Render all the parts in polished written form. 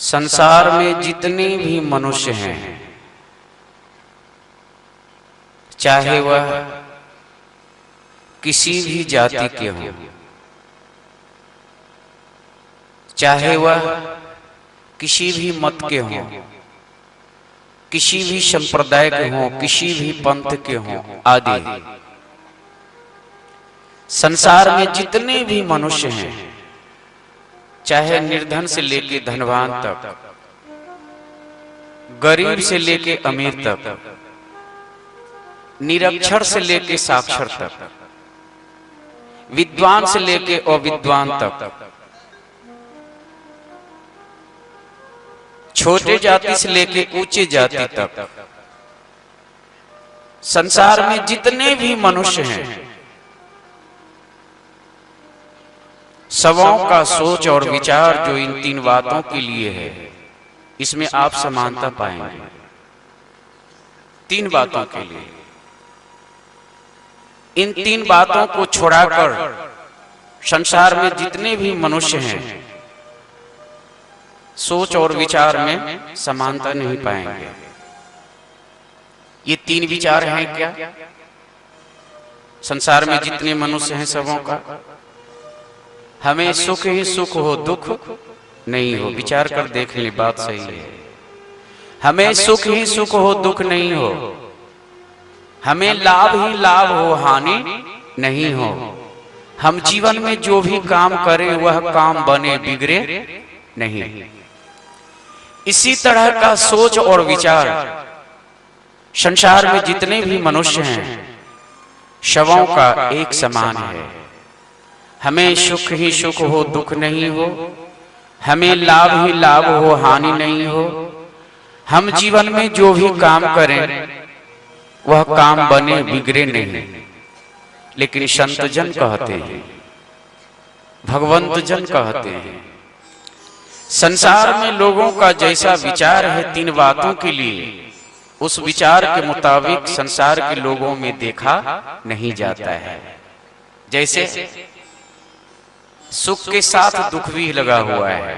संसार में जितने भी मनुष्य हैं, चाहे वह किसी भी जाति के हों, चाहे वह किसी भी मत के हों, किसी भी संप्रदाय के हों, किसी भी पंथ के हों आदि, संसार में जितने भी मनुष्य हैं, चाहे निर्धन से लेके धनवान तक, गरीब से लेके अमीर तक, निरक्षर से लेके साक्षर तक, विद्वान से लेके अविद्वान तक, छोटे जाति से लेके ऊंचे जाति तक, संसार में जितने भी मनुष्य हैं, सबों का सोच और विचार जो इन तीन बातों के लिए है, इसमें आप समानता पाएंगे। तीन बातों के लिए, इन तीन बातों को छोड़ाकर संसार में जितने भी मनुष्य हैं, सोच और विचार में समानता नहीं पाएंगे। ये तीन विचार हैं क्या? संसार में जितने मनुष्य हैं सबों का, हमें सुख ही सुख हो, दुख नहीं हो। विचार कर देख ले, बात सही है। हमें सुख ही सुख हो, दुख नहीं हो। हमें लाभ ही लाभ हो, हानि नहीं हो। हम जीवन में जो भी काम करें वह काम बने बिगड़े नहीं। इसी तरह का सोच और विचार संसार में जितने भी मनुष्य हैं, सबों का एक समान है। हमें सुख ही सुख हो, दुख नहीं हो। हमें लाभ ही लाभ हो, हानि नहीं हो। हम जीवन में जो भी काम करें वह काम बने बिगड़े नहीं। लेकिन संत जन कहते हैं, भगवंत जन कहते हैं, संसार में लोगों का जैसा विचार है तीन बातों के लिए, उस विचार के मुताबिक संसार के लोगों में देखा नहीं जाता है। जैसे सुख के साथ दुख भी लगा हुआ है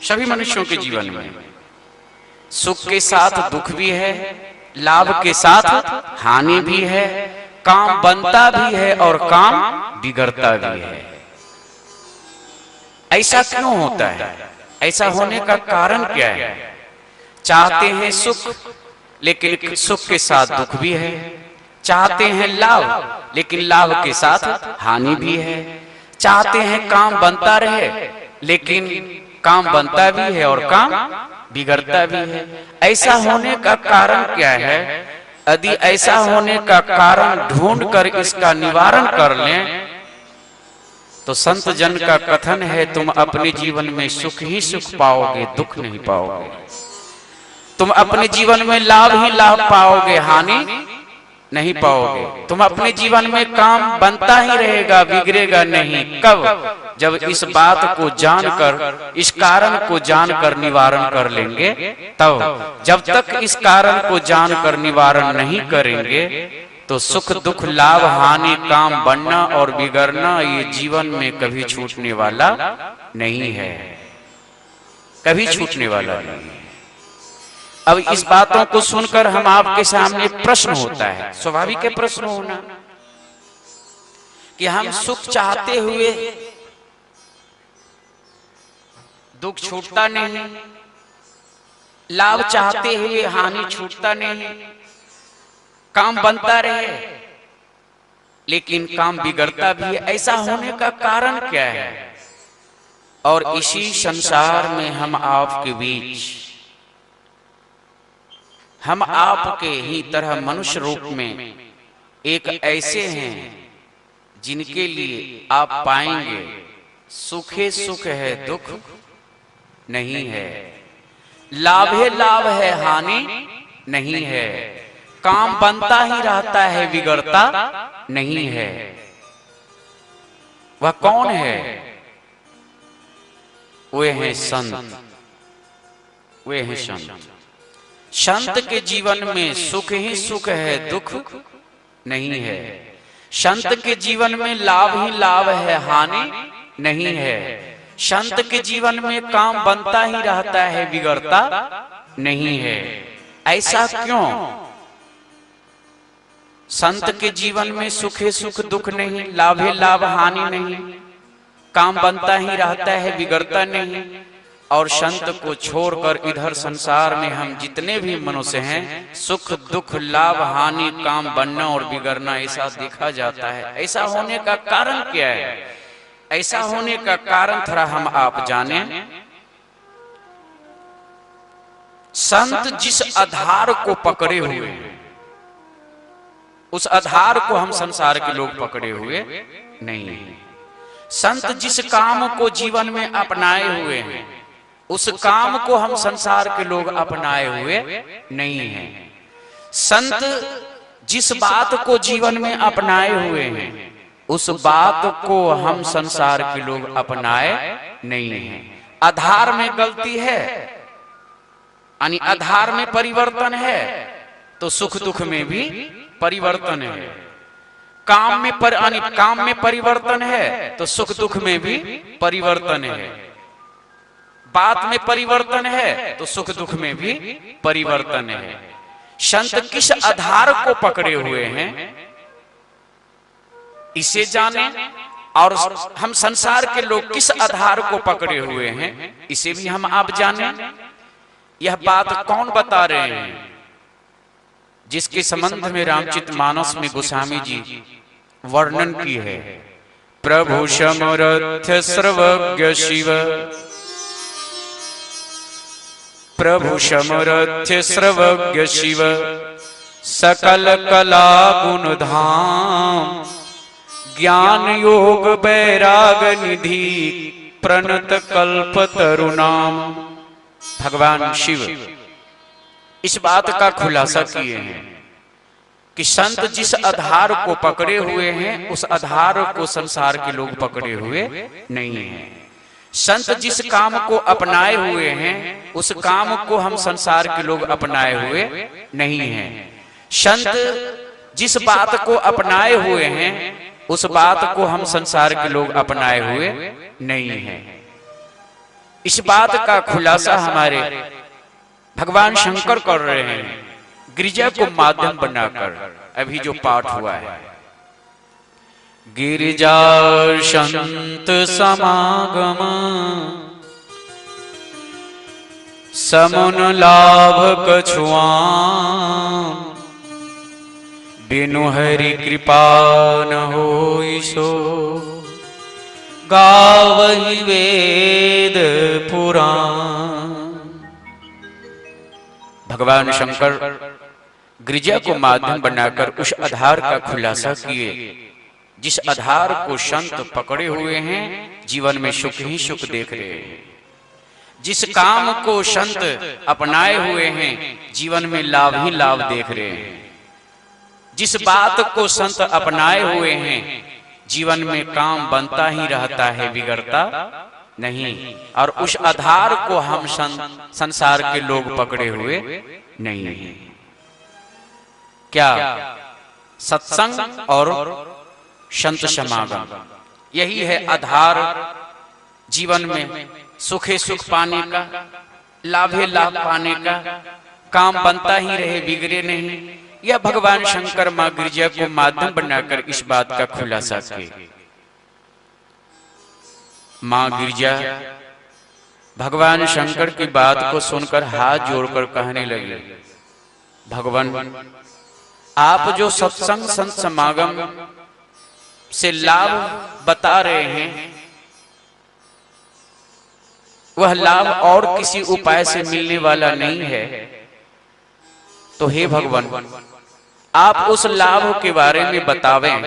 सभी मनुष्यों के जीवन में। सुख के साथ दुख भी है, लाभ के साथ हानि भी है, काम बनता भी है और काम बिगड़ता भी है। ऐसा क्यों होता है? ऐसा होने का कारण क्या है? चाहते हैं सुख, लेकिन सुख के साथ दुख भी है। चाहते हैं लाभ, लेकिन लाभ के साथ हानि भी है। चाहते हैं काम बनता रहे, लेकिन काम बनता भी है और काम बिगड़ता भी है। ऐसा होने का कारण क्या है? यदि ऐसा होने का कारण ढूंढकर इसका निवारण कर लें तो संत जन का कथन है, तुम अपने जीवन में सुख ही सुख पाओगे, दुख नहीं पाओगे। तुम अपने जीवन में लाभ ही लाभ पाओगे, हानि नहीं पाओगे। तुम अपने जीवन में काम बनता ही रहेगा, बिगड़ेगा नहीं। कब? जब इस बात को जानकर, इस कारण को जानकर निवारण कर लेंगे तब। जब तक इस कारण को जानकर निवारण नहीं करेंगे तो सुख दुख लाभ हानि काम बनना और बिगड़ना ये जीवन में कभी छूटने वाला नहीं है, कभी छूटने वाला नहीं है। अब इस बातों को सुनकर हम आपके सामने प्रश्न होता है, स्वाभाविक है प्रश्न होना, कि हम सुख चाहते हुए दुख छूटता नहीं, लाभ चाहते हुए हानि छूटता नहीं, काम बनता रहे लेकिन काम बिगड़ता भी है। ऐसा होने का कारण क्या है? और इसी संसार में हम आपके बीच, हम आपके ही तरह मनुष्य रूप में एक ऐसे हैं जिनके लिए आप पाएंगे सुखे सुख है, दुख नहीं है। लाभे लाभ है, हानि नहीं है। काम बनता ही रहता है, बिगड़ता नहीं है। वह कौन है? वे हैं संत, वे हैं संत। संत के जीवन में सुख ही सुख है, दुख नहीं है। संत के जीवन में लाभ ही लाभ है, हानि नहीं है। संत के जीवन में काम बनता ही रहता है, बिगड़ता नहीं है। ऐसा क्यों? संत के जीवन में सुखे सुख दुख नहीं, लाभे लाभ हानि नहीं, काम बनता ही रहता है, बिगड़ता नहीं। और संत को छोड़कर इधर संसार में हम जितने भी मनुष्य हैं, सुख दुख लाभ हानि काम बनना और बिगड़ना ऐसा देखा जाता है। ऐसा होने का कारण क्या है? ऐसा होने का कारण थोड़ा हम आप जाने। संत जिस आधार को पकड़े हुए हैं, उस आधार को हम संसार के लोग पकड़े हुए नहीं हैं। संत जिस काम को जीवन में अपनाए हुए हैं, उस काम को हम संसार के लोग अपनाए हुए नहीं हैं। संत जिस बात को जीवन में अपनाए हुए हैं, उस बात को हम संसार के लोग अपनाए नहीं हैं। आधार में गलती है, यानी आधार में परिवर्तन है, तो सुख दुख में भी परिवर्तन है। काम में काम में परिवर्तन है, तो सुख दुख में भी परिवर्तन है। बात में परिवर्तन है, तो सुख दुख में भी परिवर्तन है। संत किस आधार को पकड़े हुए हैं, इसे जाने। और हम संसार के लोग किस आधार को पकड़े हुए हैं, इसे भी हम आप जाने। यह बात कौन बता रहे हैं? जिसके संबंध में रामचरितमानस में गोस्वामी जी वर्णन की है। प्रभु समर्थ सर्वज्ञ शिव, प्रभु समर्थ सर्वज्ञ शिव, सकल कला गुण धाम, ज्ञान योग वैराग निधि, प्रणत कल्प तरुणाम। भगवान शिव इस बात का खुलासा किए हैं कि संत जिस आधार को पकड़े हुए हैं, उस आधार को संसार के लोग पकड़े हुए नहीं हैं। संत जिस काम को अपनाए हुए हैं, उस काम को हम संसार के लोग अपनाए हुए नहीं हैं। संत जिस बात को अपनाए हुए हैं, उस बात को हम संसार के लोग अपनाए हुए नहीं हैं। इस बात का खुलासा हमारे भगवान शंकर कर रहे हैं गिरिजा को माध्यम बनाकर। अभी जो पाठ हुआ है, गिरिजा संत समागम, समुन लाभ कछुआन, बिनु हरि कृपा न होई सो, गावहि वेद पुराण। भगवान शंकर गिरिजा को माध्यम बनाकर उस आधार का खुलासा किए, जिस आधार को संत पकड़े हुए हैं, जीवन में सुख ही सुख देख रहे हैं। जिस काम को संत अपनाए हुए हैं, जीवन में लाभ ही लाभ देख रहे हैं। जिस बात को संत अपनाए हुए हैं, जीवन में काम बनता ही रहता है, बिगड़ता नहीं। और उस आधार को हम संसार के लोग पकड़े हुए नहीं हैं। क्या? सत्संग और संत समागम, यही है आधार जीवन में सुखे सुख पाने का, लाभे लाभ पाने का। काम बनता ही रहे, बिगड़े नहीं। यह भगवान शंकर मां गिरिजा को माध्यम बनाकर इस बात का खुलासा किए। मां गिरिजा भगवान शंकर की बात को सुनकर हाथ जोड़कर कहने लगे, भगवान आप जो सत्संग संत समागम से लाभ बता रहे हैं, वह लाभ और किसी उपाय से मिलने वाला नहीं है। तो हे भगवान, आप उस लाभ के बारे में बतावें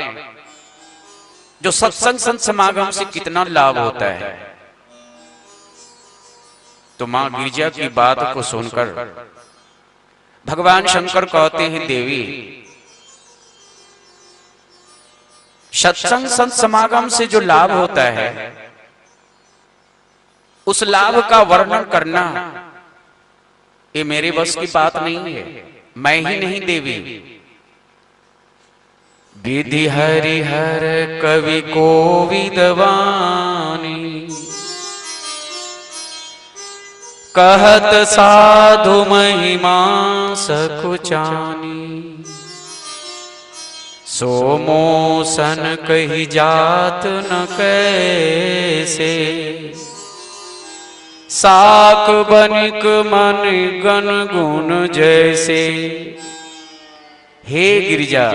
जो सत्संग संत समागम से कितना लाभ होता है। तो मां गिरिजा की बात को सुनकर भगवान शंकर कहते हैं, देवी सत्संग संत समागम से जो लाभ होता है, उस लाभ का वर्णन करना ये मेरे बस की बात नहीं है। मैं ही नहीं देवी, विधि हरिहर कवि को विद्वानी, कहत साधु महिमा सकुचानी, सोमोसन कही जात न कैसे, साक बनिक मन गण गुण जैसे। हे गिरिजा,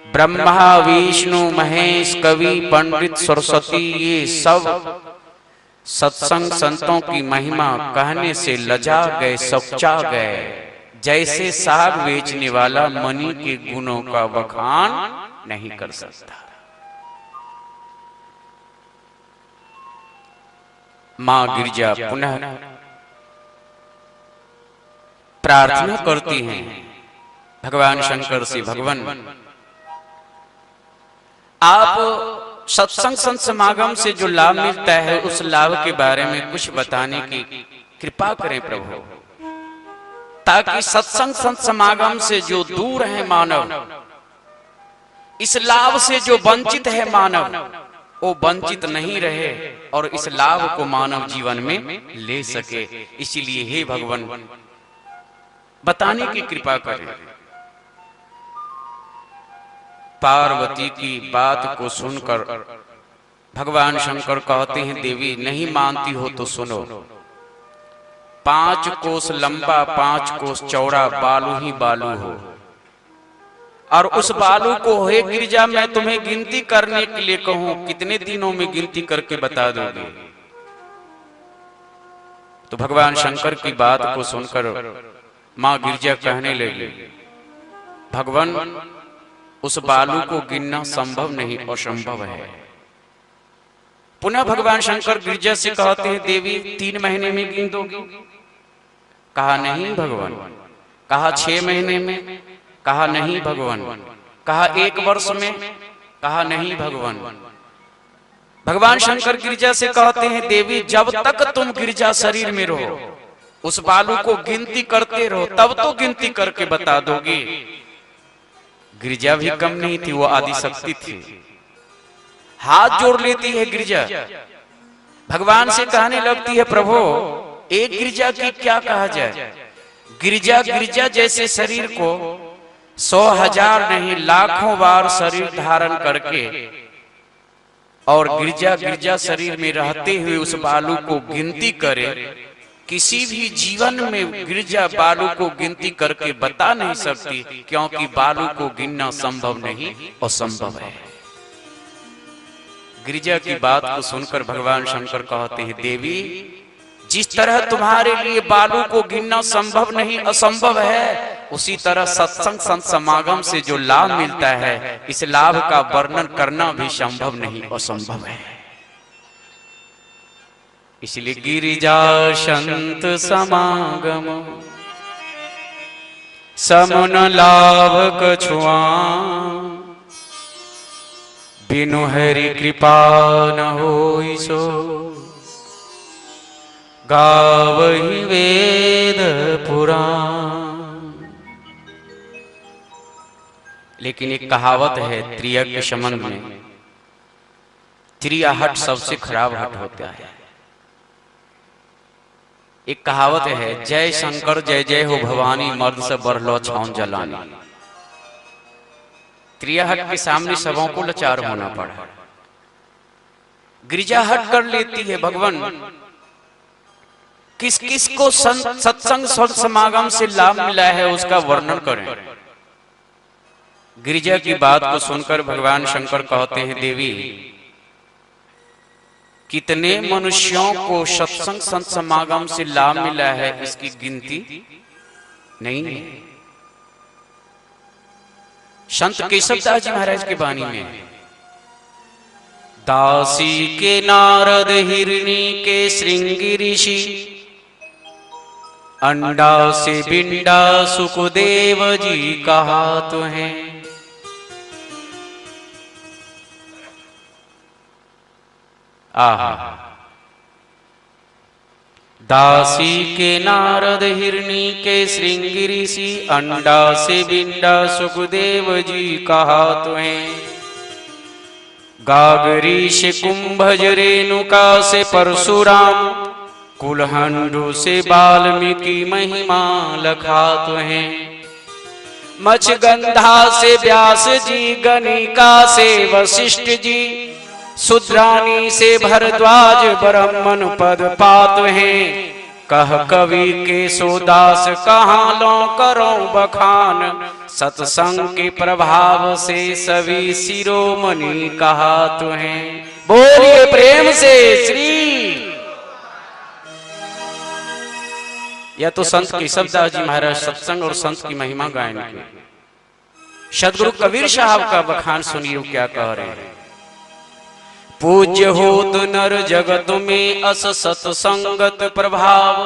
ब्रह्मा विष्णु महेश कवि पंडित सरस्वती ये सब सत्संग संतों की महिमा कहने से लजा गए, सच्चा गए, जैसे साग बेचने वाला मणि के गुणों का बखान नहीं कर सकता। मां गिरिजा पुनः प्रार्थना करती हैं भगवान शंकर से, भगवान आप सत्संग संत समागम से जो लाभ मिलता है उस लाभ के बारे में कुछ बताने की कृपा करें प्रभु, ताकि सत्संग संत समागम से जो दूर है मानव, इस लाभ से जो वंचित है मानव, वो वंचित नहीं रहे और इस लाभ को मानव जीवन में ले सके। इसीलिए हे भगवान बताने की कृपा करें। पार्वती की बात को सुनकर भगवान शंकर कहते हैं, देवी नहीं मानती हो तो सुनो। 5 कोस लंबा 5 कोस चौड़ा बालू ही बालू हो, और उस बालू को हे गिरिजा मैं तुम्हें गिनती करने के लिए कहूं, कितने दिनों में गिनती करके बता दोगे? तो भगवान शंकर की बात को सुनकर मां गिरिजा कहने लगी, भगवान उस बालू को गिनना संभव नहीं, असंभव है। पुनः भगवान शंकर गिरिजा से कहते हैं, देवी 3 महीने में गिन दोगी? कहा नहीं भगवान। कहा 6 महीने में? कहा नहीं भगवान। कहा 1 वर्ष में? कहा नहीं भगवान। भगवान शंकर गिरिजा से कहते हैं, देवी जब तक तुम गिरिजा शरीर में रहो उस बालू को गिनती करते रहो, तब तो गिनती करके बता दोगी। गिरिजा भी कम नहीं थी, वो आदि शक्ति थी। हाथ जोड़ लेती है गिरिजा, भगवान से कहने लगती है, प्रभु एक गिरिजा की क्या कहा जाए? गिरिजा गिरिजा जैसे शरीर को 100,000 नहीं लाखों बार शरीर धारण करके और गिरिजा गिरिजा शरीर में रहते हुए उस बालू को गिनती करे, किसी भी जीवन में गिरिजा बालू को गिनती करके बता नहीं सकती, क्योंकि बालू को गिनना संभव नहीं, असंभव है। गिरिजा की बात को सुनकर भगवान शंकर कहते हैं, देवी जिस तरह तुम्हारे लिए बालू को गिनना संभव नहीं, असंभव है, उसी तरह सत्संग संत समागम से जो लाभ मिलता है, इस लाभ का वर्णन करना भी संभव नहीं, असंभव है। इसलिए गिरिजा संत समागम समुन लाभ कछुआ, बिनु हरि कृपा न होई सो, गावहि वेद पुराण। लेकिन एक कहावत है त्रियज्ञ के संबंध में, त्रिया हट सबसे खराब हट होता है। एक कहावत है, जय शंकर जय जय हो भवानी, मर्द से बरलो छाउन जलानी। त्रिया हट के सामने सबों को लाचार होना पड़ा। गिरिजा हट कर लेती है, भगवान किस किस को सत्संग समागम से लाभ मिला है उसका वर्णन करें। गिरिजा की बात को सुनकर भगवान शंकर कहते हैं, देवी कितने मनुष्यों को सत्संग संत समागम से लाभ मिला है इसकी गिनती नहीं है। संत केशवदास जी महाराज की वाणी में, दासी के नारद हिरणी के श्रृंगी ऋषि, अंडा से बिंडा सुखदेव जी कहा तो है। आहा, दासी के नारद हिरणी के श्रृंगी ऋषि, अंडा से बिंडा सुखदेव जी कहा तो है। गागरी से कुंभज रेणुका से परशुराम, कुलहंडू से वाल्मीकि महिमा लखात हैं, मच्छगंधा से व्यास जी, गणिका से वशिष्ठ जी, शूद्राणी से भरद्वाज ब्राह्मण पद पात हैं। कह कवि के सोदास कहाँ लो करो बखान, सत्संग के प्रभाव से सभी शिरोमणि कहात हैं। बोलिए प्रेम से श्री। यह तो संत केशवदास जी महाराज सत्संग और संत की महिमा गायन की। सदगुरु कबीर साहब का बखान सुनिए क्या कह रहे हैं। पूज्य होत नर जगत में अस सत्संगत प्रभाव,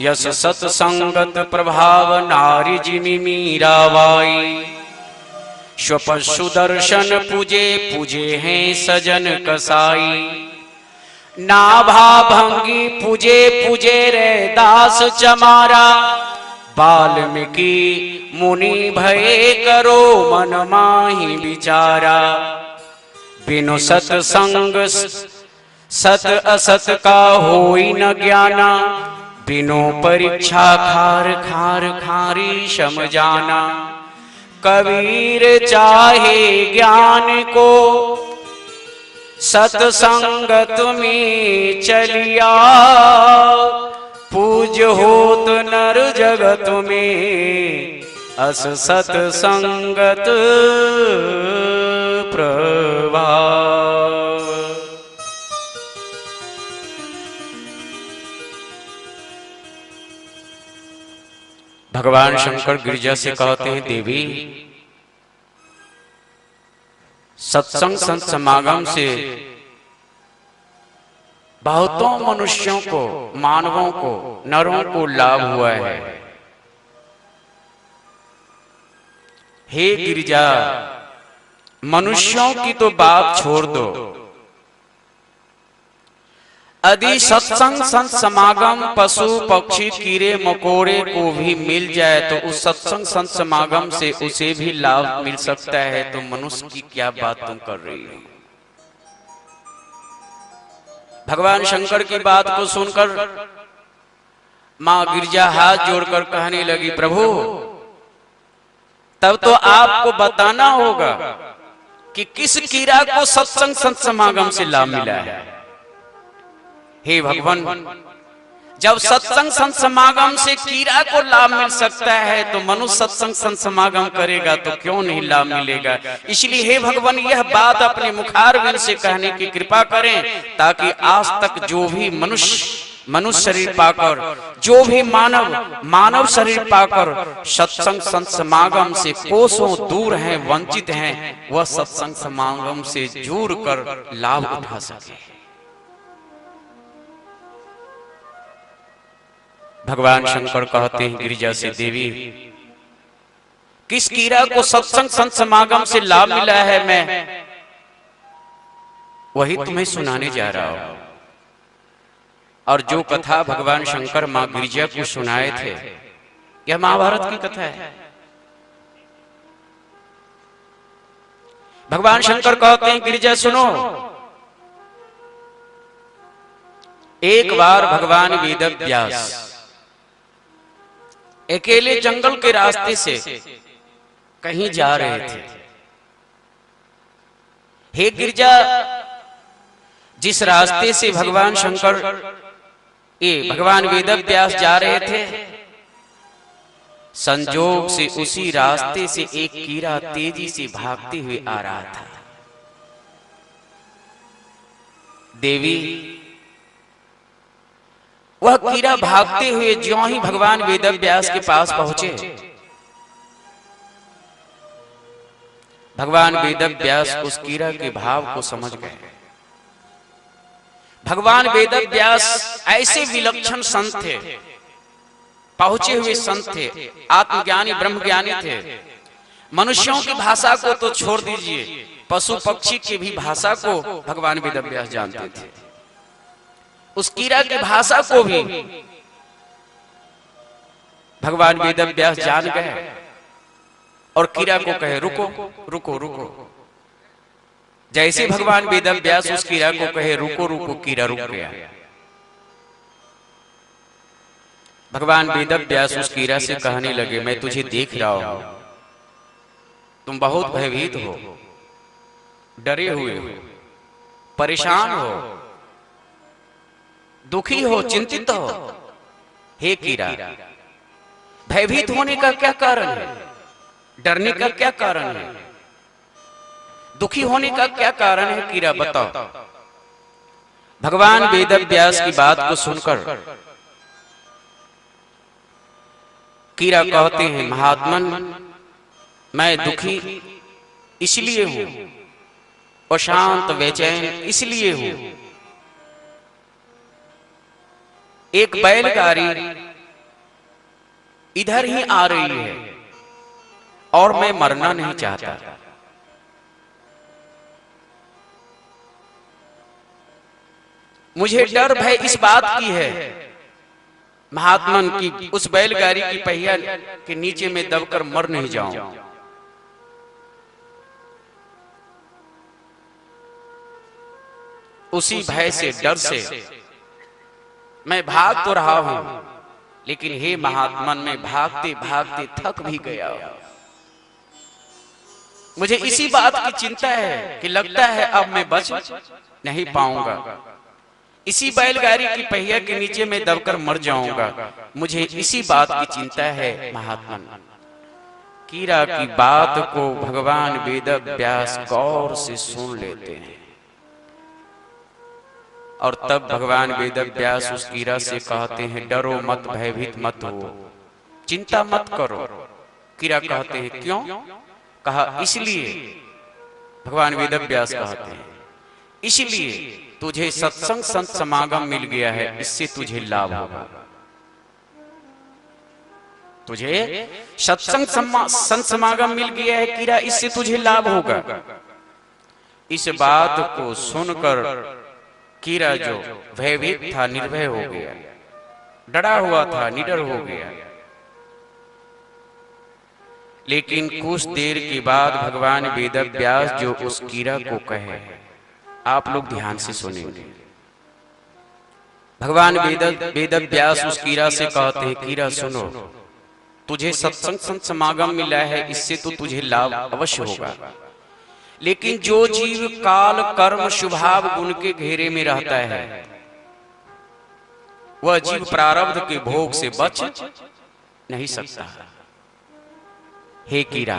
यस सत्संगत प्रभाव नारी जिमि मीराबाई। स्वपशु दर्शन पूजे पूजे हैं सजन कसाई, नाभा भंगी पूजे पूजे रे दास चमारा। वाल्मीकि मुनि भये करो मन माही विचारा, बिनु सत्संग सत असत का होई न ज्ञाना। बिनु परीक्षा खार खार खारी सम जाना। कबीर चाहे ज्ञान को सत्संगत में चलिया, पूज होत नर जगत में अस सत्संगत प्रभाव। भगवान शंकर गिरिजा से कहते हैं, देवी सत्संग संत समागम से बहुतों मनुष्यों को, मानवों को, नरों को लाभ हुआ है। हे गिरिजा, मनुष्यों की तो बात छोड़ दो, यदि सत्संग संत समागम पशु पक्षी कीड़े मकोड़े को भी मिल जाए तो उस सत्संग संत समागम से उसे भी लाभ मिल सकता है, तो मनुष्य की क्या बात तुम कर रही हो। भगवान शंकर की बात को सुनकर मां गिरिजा हाथ जोड़कर कहने लगी, प्रभु तब तो आपको बताना होगा कि किस कीड़ा को सत्संग संत समागम से लाभ मिला है। हे भगवान, जब सत्संग संत समागम से कीड़ा को लाभ मिल सकता है तो मनुष्य सत्संग संत समागम करेगा तो क्यों नहीं लाभ मिलेगा। इसलिए हे भगवान, यह बात अपने मुखारविंद से कहने की कृपा करें, ताकि आज तक जो भी मनुष्य शरीर पाकर, जो भी मानव शरीर पाकर सत्संग संत समागम से कोसों दूर हैं, वंचित हैं, वह सत्संग समागम से जुड़ कर लाभ उठा सके। भगवान शंकर कहते हैं गिरिजा से, देवी किस कीड़ा को सत्संग संत समागम से लाभ मिला है, मैं वही तुम्हें सुनाने जा रहा हूं। और जो कथा भगवान शंकर मां गिरिजा को सुनाए थे, यह महाभारत की कथा है। भगवान शंकर कहते हैं, गिरिजा सुनो, एक बार भगवान वेदव्यास अकेले जंगल के रास्ते से कहीं जा रहे थे। हे गिरिजा, जिस रास्ते से भगवान वेदव्यास जा रहे थे, संजोग से उसी रास्ते से एक कीड़ा तेजी से भागते हुए आ रहा था। देवी, वह कीड़ा भागते हुए ज्यों ही भगवान वेदव्यास के पास पहुंचे, भगवान वेदव्यास उस कीड़ा के भाव को समझ गए। भगवान वेदव्यास ऐसे विलक्षण संत थे, पहुंचे हुए संत थे, आत्मज्ञानी ब्रह्मज्ञानी थे। मनुष्यों की भाषा को तो छोड़ दीजिए, पशु पक्षी की भी भाषा को भगवान वेदव्यास जानते थे। उस कीड़ा की भाषा को भी भगवान वेदव्यास जान गए और कीड़ा को कहे, रुको रुको रुको। जैसे भगवान वेदव्यास उस कीड़ा को कहे रुको रुको, कीड़ा रुक गया। भगवान वेदव्यास उस कीरा से कहने लगे, मैं तुझे देख रहा हूं, तुम बहुत भयभीत हो, डरे हुए हो, परेशान हो, दुखी हो, चिंतित हो। हे कीरा, भयभीत होने का क्या कारण है? डरने का क्या कारण है? दुखी होने का क्या कारण है? कीरा बताओ। भगवान वेदव्यास की बात को सुनकर कीरा कहते हैं, महात्मन, मैं दुखी इसलिए हूं, अशांत बेचैन इसलिए हूं। एक बैलगाड़ी इधर ही आ रही है और मैं मरना नहीं चाहता। मुझे डर भय इस बात की है, महात्मन, की उस बैलगाड़ी की पहिया के नीचे में दबकर मर नहीं जाऊं। उसी भय से, डर से मैं भाग तो रहा हूं, लेकिन हे महात्मन, मैं भागते भागते थक भी गया। मुझे इसी बात की चिंता है कि लगता है अब मैं बच नहीं पाऊंगा, इसी बैलगाड़ी की पहिया के नीचे मैं दबकर मर जाऊंगा। मुझे इसी बात की चिंता है महात्मन। कीरा की बात को भगवान वेदव्यास गौर से सुन लेते हैं और तब भगवान वेदव्यास उस कीरा से कहते हैं, डरो मत, भयभीत मत हो, चिंता मत करो। कीरा कहते हैं, क्यों? कहा, इसलिए। भगवान वेदव्यास कहते हैं, इसलिए तुझे सत्संग संत समागम मिल गया है, इससे तुझे लाभ होगा। तुझे सत्संग संत समागम मिल गया है कीरा, इससे तुझे लाभ होगा। इस बात को सुनकर कीरा जो भयभीत था, निर्भय हो गया, डरा हुआ था, निडर हो गया। लेकिन कुछ देर के बाद भगवान वेदव्यास जो उस कीरा को कहे, आप लोग ध्यान से सुनेंगे। भगवान वेदव्यास उस कीरा से कहते हैं, कीरा सुनो, तुझे सत्संग संत समागम मिला है, इससे तो तुझे लाभ अवश्य होगा। लेकिन जो जीव काल कर्म शुभाव गुण के घेरे में रहता है, वह जीव प्रारब्ध के भोग से बच नहीं सकता। हे कीरा,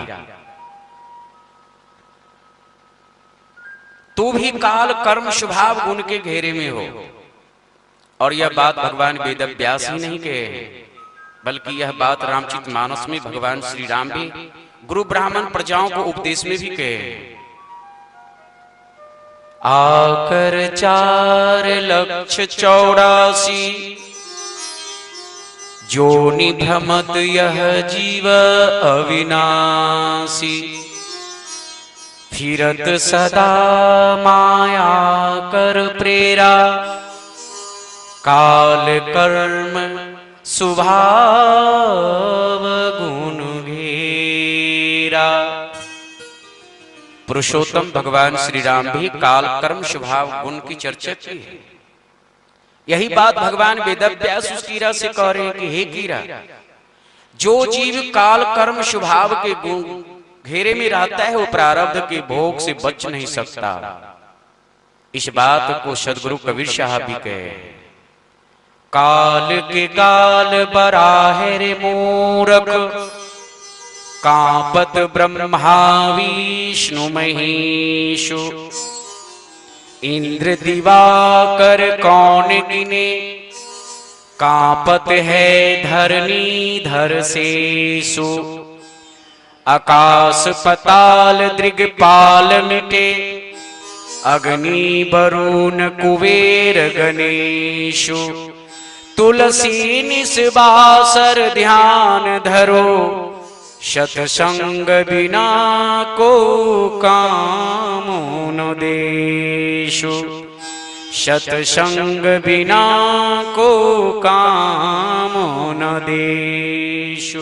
तू भी काल कर्म शुभाव गुण के घेरे में हो। और यह बात भगवान वेदव्यास ही नहीं कहे, बल्कि यह बात रामचरितमानस में भगवान श्री राम भी गुरु ब्राह्मण प्रजाओं को उपदेश में भी कहे। आकर 4,84,000 जोनि भ्रमत यह जीव अविनाशी, फिरत सदा माया कर प्रेरा, काल कर्म स्वभाव गुण घेरा। पुरुषोत्तम भगवान श्री राम भी काल कर्म स्वभाव गुण की चर्चा की है। यही बात भगवान वेदव्यास उस कीरा से कह रहे हैं कि हे कीरा, जो जीव काल कर्म स्वभाव के गुण घेरे में रहता है, वो प्रारब्ध के भोग से बच नहीं सकता। इस बात को सदगुरु कबीर साहब भी कहे, काल के काल बराहे रे मूरख, कांपत ब्रह्मा विष्णु महेशु, इंद्र दिवाकर कौन गिने, कांपत है धरनी धर शेषु, आकाश पताल दृगपाल मिटे, अग्नि वरुण कुबेर गणेशु, तुलसी निस्बासर ध्यान धरो, सतसंग बिना को कामो न देशु, सतसंग बिना को कामो न देशु।